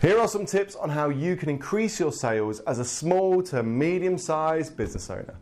Here are some tips on how you can increase your sales as a small to medium-sized business owner.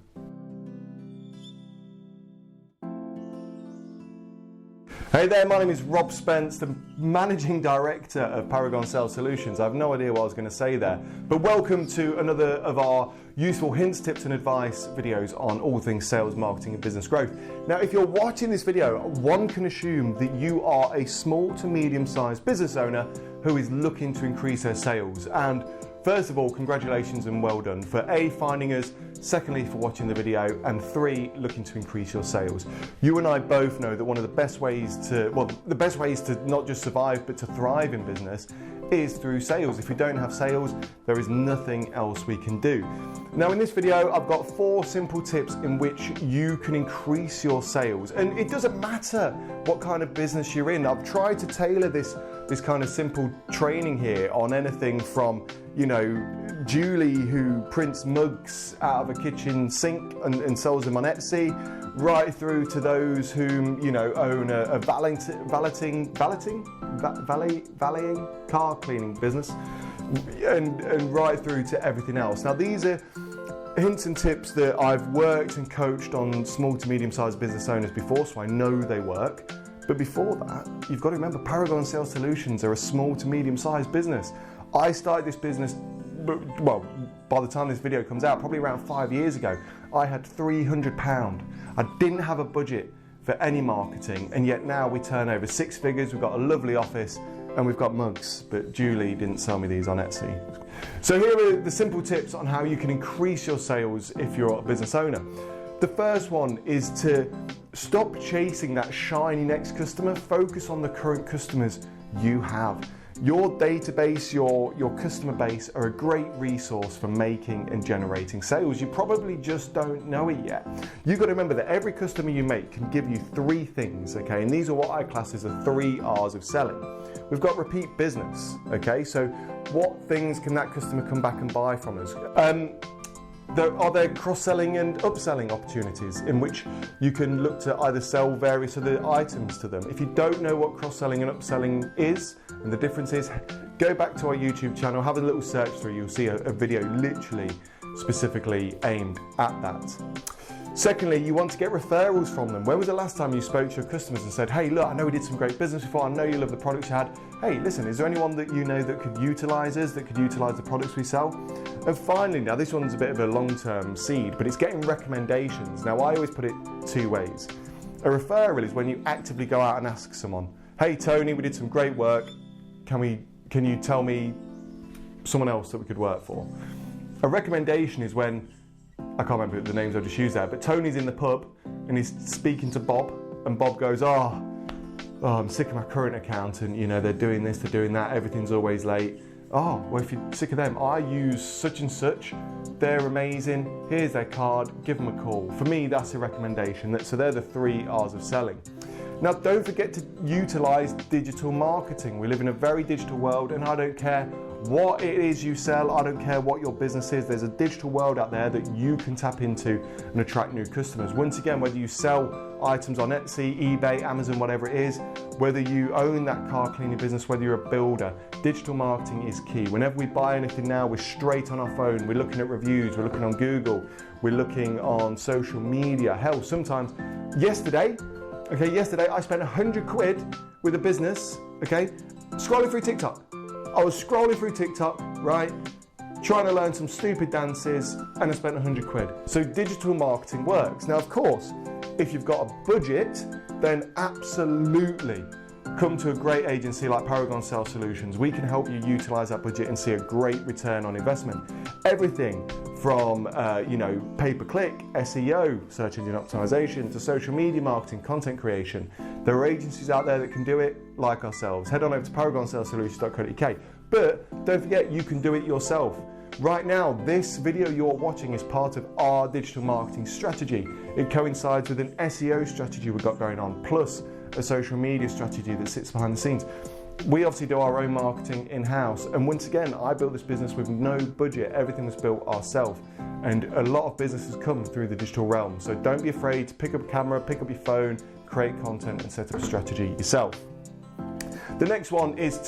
Hey there, my name is Rob Spence, the Managing Director of Paragon Sales Solutions. I have no idea what I was going to say there, but welcome to another of our useful hints, tips and advice videos on all things sales, marketing and business growth. Now, if you're watching this video, one can assume that you are a small to medium-sized business owner who is looking to increase their sales. And first of all, congratulations and well done for A, finding us, secondly, for watching the video, and 3, looking to increase your sales. You and I both know that one of the best ways to not just survive, but to thrive in business is through sales. If we don't have sales, there is nothing else we can do. Now, in this video, I've got 4 simple tips in which you can increase your sales. And it doesn't matter what kind of business you're in. I've tried to tailor this kind of simple training here on anything from, Julie who prints mugs out of a kitchen sink and sells them on Etsy, right through to those whom, own a valeting car cleaning business, and right through to everything else. Now, these are hints and tips that I've worked and coached on small to medium-sized business owners before, so I know they work. But before that, you've got to remember, Paragon Sales Solutions are a small to medium-sized business. I started this business, well, by the time this video comes out, probably around 5 years ago. I had £300. I didn't have a budget for any marketing, and yet now we turn over 6 figures. We've got a lovely office and we've got mugs, but Julie didn't sell me these on Etsy. So here are the simple tips on how you can increase your sales if you're a business owner. The first one is to stop chasing that shiny next customer. Focus on the current customers you have. Your database, your customer base are a great resource for making and generating sales. You probably just don't know it yet. You've got to remember that every customer you make can give you 3 things, okay? And these are what I class as the 3 R's of selling. We've got repeat business, okay? So what things can that customer come back and buy from us? Are there cross-selling and upselling opportunities in which you can look to either sell various other items to them? If you don't know what cross-selling and upselling is and the difference is, go back to our YouTube channel, have a little search through, you'll see a video literally specifically aimed at that. Secondly, you want to get referrals from them. When was the last time you spoke to your customers and said, hey, look, I know we did some great business before, I know you love the products you had. Hey, listen, is there anyone that you know that could utilize us, that could utilize the products we sell? And finally, now this one's a bit of a long-term seed, but it's getting recommendations. Now, I always put it 2 ways. A referral is when you actively go out and ask someone, hey, Tony, we did some great work. Can you tell me someone else that we could work for? A recommendation is when, I can't remember the names I just used there, but Tony's in the pub and he's speaking to Bob, and Bob goes, oh, I'm sick of my current accountant, they're doing this, they're doing that, everything's always late. Oh, well, if you're sick of them, I use such and such, they're amazing, here's their card, give them a call. For me, that's a recommendation. So they're the 3 R's of selling. Now, don't forget to utilize digital marketing. We live in a very digital world, and I don't care what it is you sell, I don't care what your business is, there's a digital world out there that you can tap into and attract new customers. Once again, whether you sell items on Etsy, eBay, Amazon, whatever it is, whether you own that car cleaning business, whether you're a builder, digital marketing is key. Whenever we buy anything now, we're straight on our phone, we're looking at reviews, we're looking on Google, we're looking on social media. Hell, sometimes, yesterday I spent £100 with a business, scrolling through TikTok. I was scrolling through TikTok, right, trying to learn some stupid dances, and I spent £100. So digital marketing works. Now, of course, if you've got a budget, then absolutely come to a great agency like Paragon Sales Solutions. We can help you utilize that budget and see a great return on investment. Everything from pay-per-click, SEO, search engine optimization, to social media marketing, content creation. There are agencies out there that can do it like ourselves. Head on over to paragonsales.co.uk. But don't forget, you can do it yourself. Right now, this video you're watching is part of our digital marketing strategy. It coincides with an SEO strategy we've got going on, plus a social media strategy that sits behind the scenes. We obviously do our own marketing in-house, and once again, I built this business with no budget. Everything was built ourselves, and a lot of businesses come through the digital realm. So don't be afraid to pick up a camera, pick up your phone, create content and set up a strategy yourself. The next one is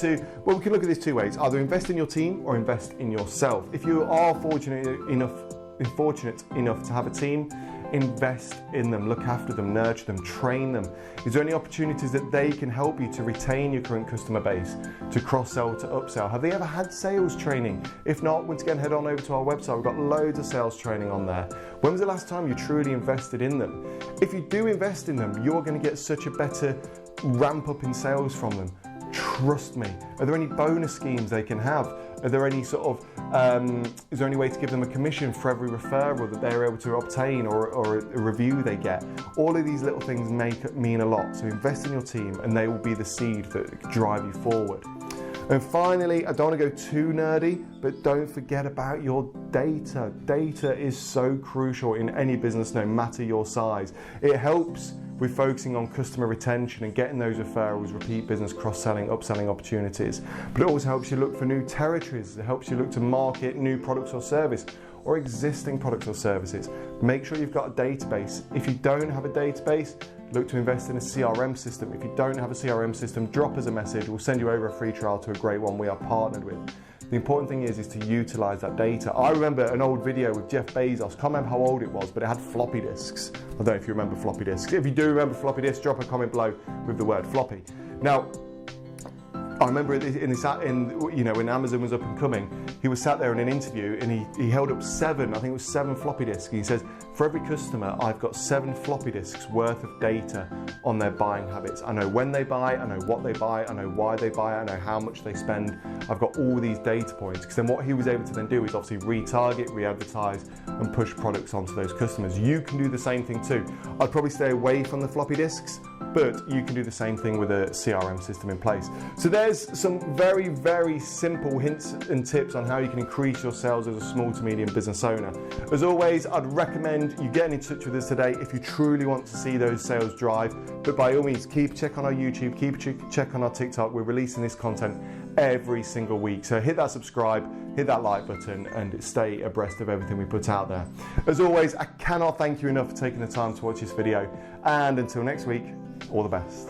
we can look at this two ways: either invest in your team or invest in yourself. If you are fortunate enough to have a team, invest in them, look after them, nurture them, train them. Is there any opportunities that they can help you to retain your current customer base, to cross-sell, to upsell? Have they ever had sales training? If not, once again, head on over to our website. We've got loads of sales training on there. When was the last time you truly invested in them? If you do invest in them, you're going to get such a better ramp up in sales from them. Trust me. Are there any bonus schemes they can have? Are there any sort of, is there any way to give them a commission for every referral that they're able to obtain, or a review they get? All of these little things mean a lot. So invest in your team and they will be the seed that drive you forward. And finally, I don't want to go too nerdy, but don't forget about your data. Data is so crucial in any business, no matter your size. It helps with focusing on customer retention and getting those referrals, repeat business, cross-selling, upselling opportunities. But it also helps you look for new territories. It helps you look to market new products or service, or existing products or services. Make sure you've got a database. If you don't have a database, look to invest in a CRM system. If you don't have a CRM system, drop us a message. We'll send you over a free trial to a great one we are partnered with. The important thing is to utilize that data. I remember an old video with Jeff Bezos. Can't remember how old it was, but it had floppy disks. I don't know if you remember floppy disks. If you do remember floppy disks, drop a comment below with the word floppy. Now, I remember when Amazon was up and coming, he was sat there in an interview and he held up seven floppy disks. And he says, for every customer, I've got 7 floppy disks worth of data on their buying habits. I know when they buy, I know what they buy, I know why they buy, I know how much they spend. I've got all these data points, because then what he was able to then do is obviously retarget, re-advertise and push products onto those customers. You can do the same thing too. I'd probably stay away from the floppy disks, but you can do the same thing with a CRM system in place. So there's some very, very simple hints and tips on how you can increase your sales as a small to medium business owner. As always, I'd recommend you getting in touch with us today if you truly want to see those sales drive. But by all means, keep check on our YouTube, keep check on our TikTok. We're releasing this content every single week. So hit that subscribe, hit that like button, and stay abreast of everything we put out there. As always, I cannot thank you enough for taking the time to watch this video. And until next week, all the best.